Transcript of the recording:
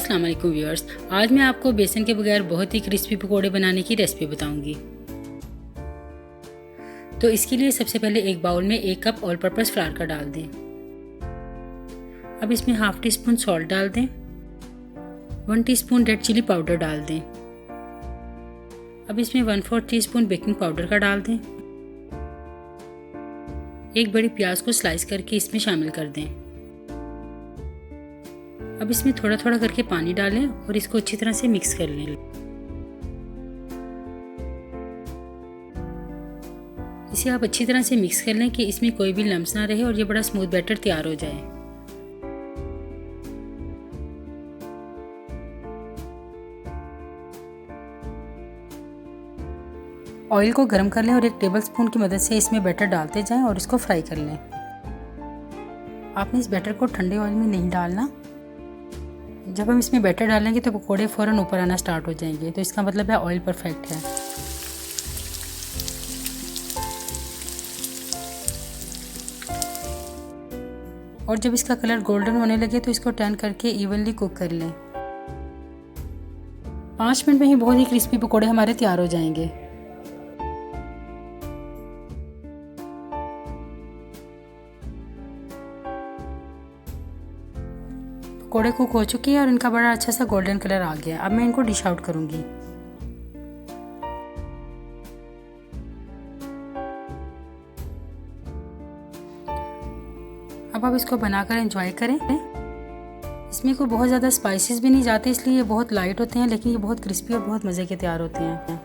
अस्सलाम वालेकुम व्यूअर्स। आज मैं आपको बेसन के बगैर बहुत ही क्रिस्पी पकोड़े बनाने की रेसिपी बताऊंगी। तो इसके लिए सबसे पहले एक बाउल में 1 कप ऑल पर्पस फ्लावर का डाल दें। अब इसमें हाफ टी स्पून सॉल्ट डाल दें। 1 टीस्पून रेड चिली पाउडर डाल दें। अब इसमें 1/4 टीस्पून बेकिंग पाउडर का डाल दें। एक बड़ी प्याज को स्लाइस करके इसमें शामिल कर दें। अब इसमें थोड़ा थोड़ा करके पानी डालें और इसको अच्छी तरह से मिक्स कर लें। इसे आप अच्छी तरह से मिक्स कर लें कि इसमें कोई भी लम्स ना रहे और ये बड़ा स्मूथ बैटर तैयार हो जाए। ऑयल को गर्म कर लें और 1 टेबलस्पून की मदद से इसमें बैटर डालते जाएं और इसको फ्राई कर लें। आपने इस बैटर को ठंडे ऑयल में नहीं डालना। जब हम इसमें बैटर डालेंगे तो पकोड़े फ़ौरन ऊपर आना स्टार्ट हो जाएंगे, तो इसका मतलब है ऑयल परफेक्ट है। और जब इसका कलर गोल्डन होने लगे तो इसको टर्न करके इवनली कुक कर लें। 5 मिनट में ही बहुत ही क्रिस्पी पकोड़े हमारे तैयार हो जाएंगे। पकोड़े कुक हो चुके हैं और इनका बड़ा अच्छा सा गोल्डन कलर आ गया। अब मैं इनको डिश आउट करूंगी। अब आप इसको बनाकर एंजॉय करें। इसमें कोई बहुत ज़्यादा स्पाइसेस भी नहीं जाते, इसलिए ये बहुत लाइट होते हैं, लेकिन ये बहुत क्रिस्पी और बहुत मज़े के तैयार होते हैं।